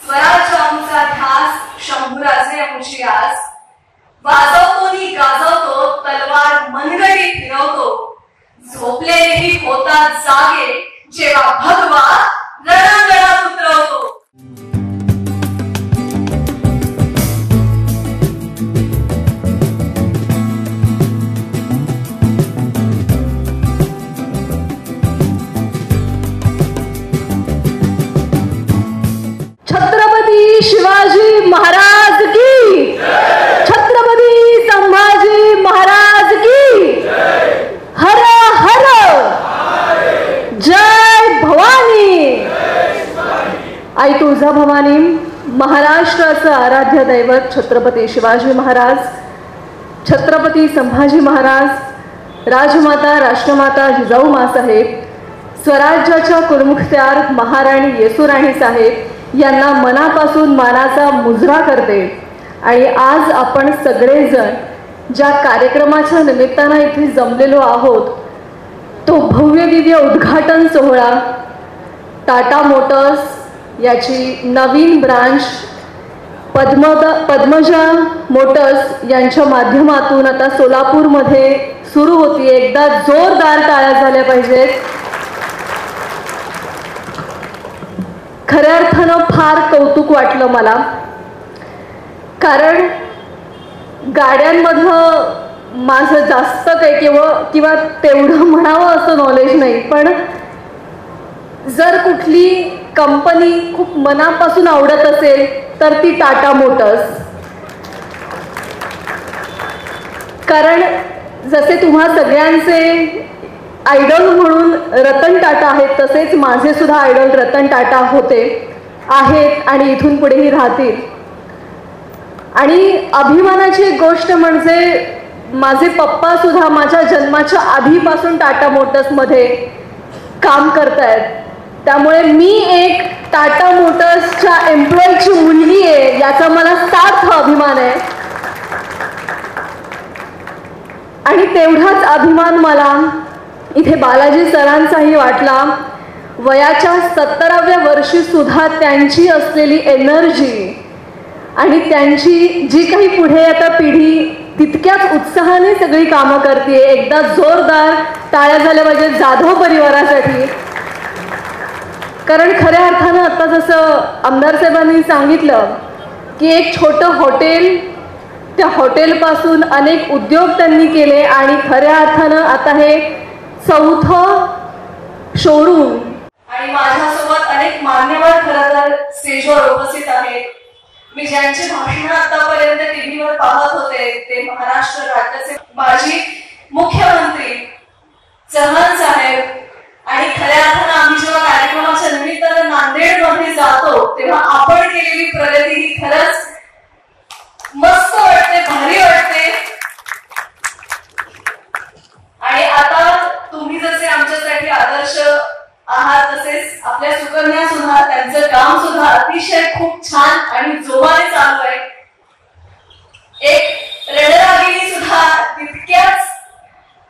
स्वराज्य आमचा ध्यास शंभुराचे आमची आस वाजवतो नि गाजवतो तलवार मनगटी फिरवतो झोपलेलेही होतात जागे जेव्हा भगवा रणांगणात उतरवतो। छत्रपती शिवाजी महाराज की, छत्रपती संभाजी महाराज की, हर हर जय भवानी। आई तुळजा भवानी, महाराष्ट्राचं आराध्य दैवत छत्रपती शिवाजी महाराज, छत्रपती संभाजी महाराज, राजमाता राष्ट्रमाता जिजाऊ माँसाहेब, स्वराज्याच्या कुलमुखत्यार महाराणी येसूराणी साहेब यांना मनापासून मानाचा मुजरा करते। आणि आज आपण सगळेजण ज्या कार्यक्रमाच्या निमित्तानं इथे जमलेलो आहोत तो भव्य दिव्य उद्घाटन सोहळा टाटा मोटर्स याची नवीन ब्रांच पद्मजा मोटर्स यांच्या माध्यमातून आता सोलापूरमध्ये सुरू होती। एकदा जोरदार टाळ्या झाल्या पाहिजेत। खऱ्या अर्थानं फार कौतुक वाटलं मला, कारण गाड्यांमधलं माझं जास्त काही किंवा तेवढं म्हणावं असं नॉलेज नाही, पण जर कुठली कंपनी खूप मनापासून आवडत असेल तर ती टाटा मोटर्स। कारण जसे तुम्हा सगळ्यांचे आयडॉल म्हणून रतन टाटा आहेत तसेच माझे सुद्धा आयडॉल रतन टाटा होते, आहेत आणि इथून पुढेही राहतील। आणि अभिमानाची एक गोष्ट म्हणजे माझे पप्पा सुद्धा माझ्या जन्माच्या आधीपासून टाटा मोटर्समध्ये काम करतायत, त्यामुळे मी एक टाटा मोटर्सच्या एम्प्लॉईची मुलगी आहे याचा मला सार्थ अभिमान आहे। आणि तेवढाच अभिमान मला इथे बालाजी सरांचाही वाटला। वयाच्या 17व्या वर्षी सुद्धा त्यांची असलेली एनर्जी आणि त्यांची जी काही पुढे आता पिढी तितक्याच उत्साहाने सगळी कामं करते। एकदा जोरदार टाळ्या झाल्या पाहिजे जाधव परिवारासाठी, कारण खऱ्या अर्थानं आता जसं आमदार साहेबांनी सांगितलं की एक छोटं हॉटेल, त्या हॉटेलपासून अनेक उद्योग त्यांनी केले आणि खऱ्या अर्थानं आता हे चौथं शोरूम। आणि माझ्यासोबत अनेक मान्यवर खरं तर स्टेजवर उपस्थित आहेत। मी ज्यांचे भाषण आतापर्यंत टीव्हीवर पाहत होते ते महाराष्ट्र राज्याचे माजी मुख्यमंत्री चव्हाण साहेब। आणि खऱ्या अर्थानं आम्ही जेव्हा कार्यक्रमाच्या निमित्तानं नांदेडमध्ये जातो तेव्हा आपण केलेली प्रगती ही खरंच मस्त वाटते, भारी वाटते। आणि आता तुम्ही जसे आमच्यासाठी आदर्श आहात तसेच आपल्या सुकन्या सुद्धा, त्यांचं काम सुद्धा अतिशय खूप छान आणि जोमाने चालू आहे। एक रणरागिणी सुद्धा तितक्याच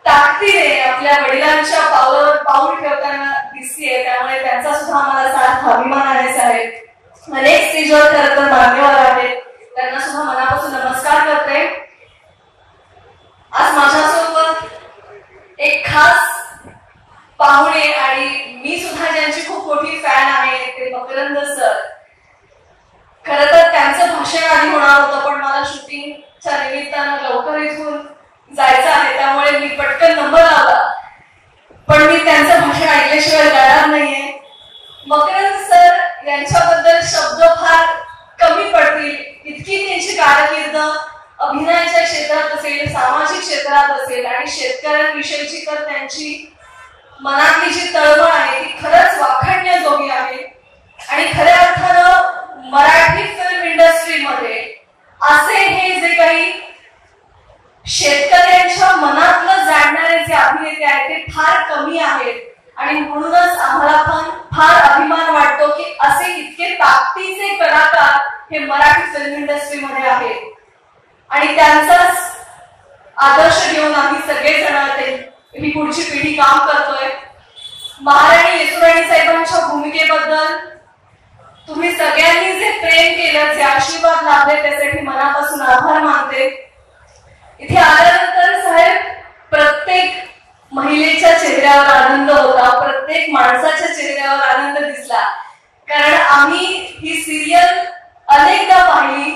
ताकदीने आपल्या वडिलांच्या पावलावर पाऊल ठेवताना दिसतेय, त्यामुळे त्यांचा सुद्धा मला सार्थ अभिमान आहे साहेब। अनेक स्टेजवर खरं तर मान्यवर आहेत, त्यांना सुद्धा मनापासून नमस्कार करते। आज माझ्यासोबत एक खास पाहुणे आणि मी सुद्धा ज्यांची खूप मोठी फॅन आहे ते मकरंद सर। खरं तर त्यांचं भाषण आधी होणार होतं पण मला शूटिंगच्या निमित्तानं लवकर इथून जायचं आहे, त्यामुळे मी पटकन नंबर लावला, पण मी त्यांचं भाषण ऐकल्याशिवाय जाणार नाहीये। मकरंद सर यांच्याबद्दल शब्द फार कमी पडतील इतकी त्यांची कारकीर्द अभिनयाच्या क्षेत्रात असेल, सामाजिक क्षेत्रात असेल आणि शेतकऱ्यांविषयीची तर त्यांची मनातली जी तळमळ आहे ती खरंच वाखाणण्याजोगी आहे। आणि खऱ्या अर्थानं मराठी फिल्म इंडस्ट्रीमध्ये असे हे जे काही शेतकऱ्यांच्या मनातलं जाणणारे जे अभिनेते आहेत ते फार कमी आहेत। आणि म्हणूनच आम्हाला पण फार अभिमान वाटतो की असे इतके ताकदीचे कलाकार हे मराठी फिल्म इंडस्ट्रीमध्ये आहेत। आणि त्यांचाच आदर्श घेऊन आम्ही सगळेजण ही पुढची पिढी काम करतोय। महाराणी येसूराणी साहेबांच्या भूमिकेबद्दल तुम्ही सगळ्यांनी जे प्रेम केलं, जे आशीर्वाद लाभले त्यासाठी मनापासून आभार मानते. इथे आल्यानंतर साहेब प्रत्येक महिलेच्या चेहऱ्यावर आनंद होता, प्रत्येक माणसाच्या चेहऱ्यावर आनंद दिसला. कारण आम्ही ही सिरियल अनेकदा पाहिली.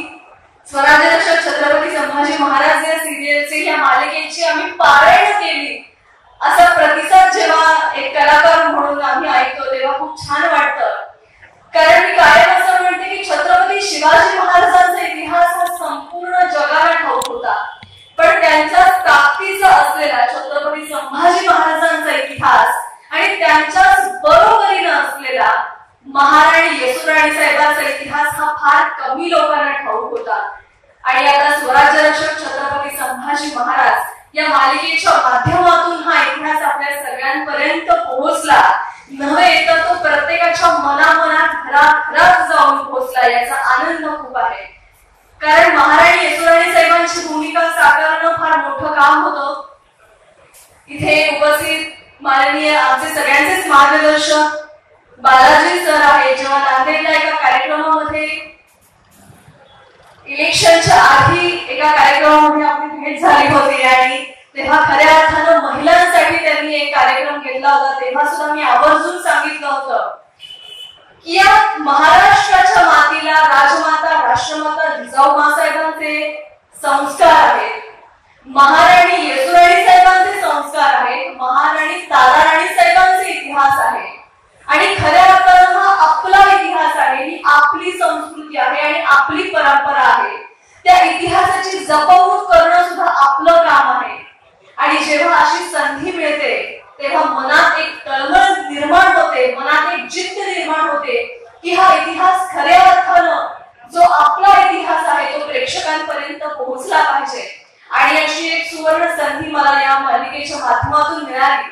स्वराज्य रक्षक छत्रपती संभाजी महाराज या सिरियलची, या मालिकेची आम्ही पारायण केली. असा प्रतिसाद जेव्हा एक कलाकार म्हणून आम्ही ऐकतो तेव्हा खूप छान वाटतं. कारण मी कायम असं म्हणते की छत्रपती शिवाजी महाराजांचा इतिहास हा संपूर्ण जगाला ठाऊक होता, पण त्यांच्या ताकदीचा असलेला छत्रपती संभाजी महाराजांचा इतिहास आणि त्यांच्याच बरोबरीनं असलेला महाराणी येसुराणी साहेबांचा इतिहास हा फार कमी लोकांना ठाऊक होता. आणि आता स्वराज्य रक्षक छत्रपती संभाजी महाराज या मालिकेच्या माध्यमातून हा इतिहास आपल्या सगळ्यांपर्यंत पोहोचला नव्हे तर तो प्रत्येकाच्या मनामनात घराघरात जाऊन पोहोचला, याचा आनंद खूप आहे. कारण महाराणी येसुराणी साहेबांची भूमिका साकारणं फार मोठं काम होतं. इथे उपस्थित माननीय आमचे सगळ्यांचेच मार्गदर्शक बालाजी सर आहे. जेव्हा नांदेडला एका कार्यक्रमामध्ये इलेक्शनच्या आधी एका कार्यक्रमामध्ये आपली भेट झाली होती आणि तेव्हा खऱ्या अर्थानं महिलांसाठी त्यांनी एक कार्यक्रम घेतला होता. तेव्हा सुद्धा मी आवर्जून सांगितलं होतं की या महाराष्ट्राच्या मातीला राजमाता राष्ट्रमाता जिजाऊ मासाहेबांचे संस्कार आहेत, महाराणी येसुराणी साहेबांचे संस्कार आहेत, महाराणी ताराराणी साहेबांचे इतिहास आहे आणि खऱ्या अर्थानं हा आपला इतिहास आहे, ही आपली संस्कृती आहे आणि आपली परंपरा आहे. त्या इतिहासाची जपवणूक करणं सुद्धा आपलं काम आहे. आणि जेव्हा अशी संधी मिळते तेव्हा मनात एक तळमळ निर्माण होते, मनात एक जिद्द निर्माण होते की हा इतिहास खऱ्या अर्थानं जो आपला इतिहास आहे तो प्रेक्षकांपर्यंत पोहोचला पाहिजे. आणि अशी एक सुवर्ण संधी मला या मालिकेच्या माध्यमातून मिळाली.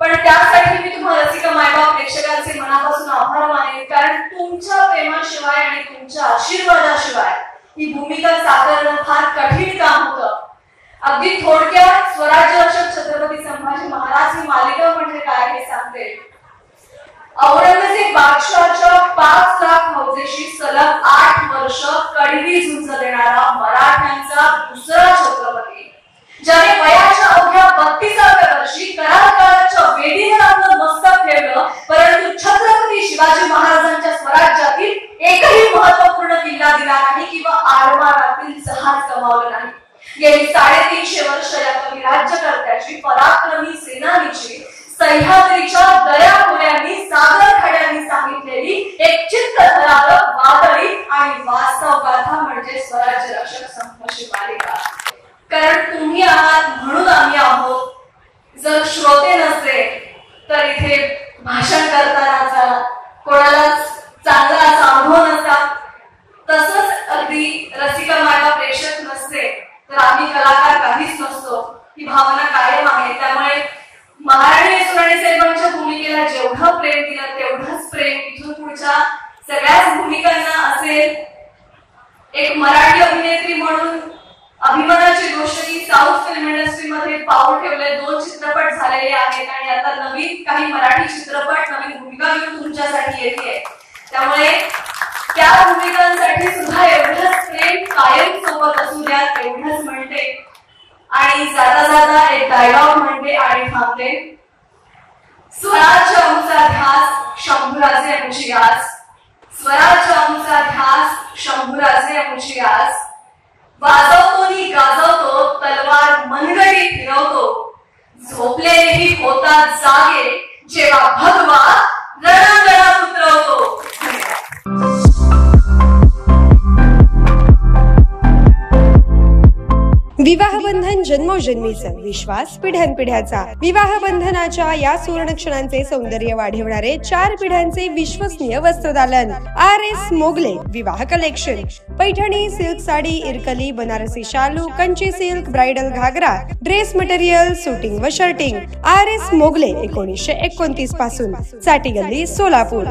पण त्यासाठी मी तुम्हाला रसिका मायबाप प्रेक्षकांचे मनापासून आभार मानेन. कारण तुमच्या प्रेमाशिवाय आणि तुमच्या आशीर्वादाशिवाय ही भूमिका साकारणं फार कठीण काम होतं. अगदी थोडक्यात स्वराज्य रक्षक छत्रपती संभाजी महाराज ही मालिका म्हणजे काय हे सांगते. औरंगजेब बादशाहच्या 5 लाख फौजेशी सलग 8 वर्ष कडवी झुंज देणारा मराठ्यांचा दुसरा छत्रपती, ज्याने वयाच्या अवघ्या 32व्या वर्षी करारकाळाच्या वेदीवर आपलं मस्तक ठेवलं, परंतु छत्रपती शिवाजी महाराजांच्या स्वराज्यातील एकही महत्वपूर्ण किल्ला दिला नाही किंवा आरमारातील जहाज गमावलं नाही. गेली 350 वर्ष या कवी राज्यकर्त्याची, पराक्रमी सेनानीची, सह्याद्रीच्या दऱ्याखोऱ्यांनी सागर खड्यांनी सांगितलेली एक चित्रधरात्मक वादळी आणि वास्तव गाथा म्हणजे स्वराज्य रक्षक संभाजी मालिका. कारण तुम्ही आहात म्हणून आम्ही आहोत. जर श्रोते नसते तर इथे भाषण करतानाचा कोणाला चांगला असा अनुभव नसता. तसंच अगदी रसिका मायबा प्रेक्षक नसते तर आम्ही कलाकार काहीच नसतो. ही भावना कायम आहे. त्यामुळे महाराणी येसुराणी साहेबांच्या भूमिकेला जेवढं प्रेम दिलं तेवढंच प्रेम इथून पुढच्या सगळ्याच भूमिकांना असेल. एक मराठी अभिनेत्री म्हणून अभिमानाची गोष्ट की साऊथ फिल्म इंडस्ट्रीमध्ये पाऊल ठेवले, 2 चित्रपट झालेले आहेत आणि आता नवीन काही मराठी चित्रपट नवीन भूमिका घेऊन तुमच्यासाठी येते. त्यामुळे त्या भूमिकांसाठी सुद्धा एवढंच प्रेम कायम सोबत असू द्या एवढंच म्हणते. आणि जाता जाता एक डायलॉग म्हणते आणि थांबते. स्वराज्य आमचा ध्यास शंभूराजे आमची आस, स्वराज्य आमचा ध्यास शंभूराजे आमची आस, वाजवतो नि गाजवतो तलवार मनगटी फिरवतो, झोपलेलेही होतात जागे जेव्हा भगवा रणांगणात उतरवतो. विवाह बंधन जन्मोजन्मीचा विश्वास पिढ्यानपिढ्याचा. विवाह बंधनाच्या या सुवर्ण क्षणांचे सौंदर्य वाढवणारे 4 पिढ्यांचे विश्वसनीय वस्त्रदालन RS मोगले विवाह कलेक्शन. पैठणी, सिल्क साडी, इरकली, बनारसी शालू, कंची सिल्क, ब्राइडल घागरा, ड्रेस मटेरियल, सुटिंग व शर्टिंग. RS मोगले 1929 पासून, साठी गल्ली, सोलापूर.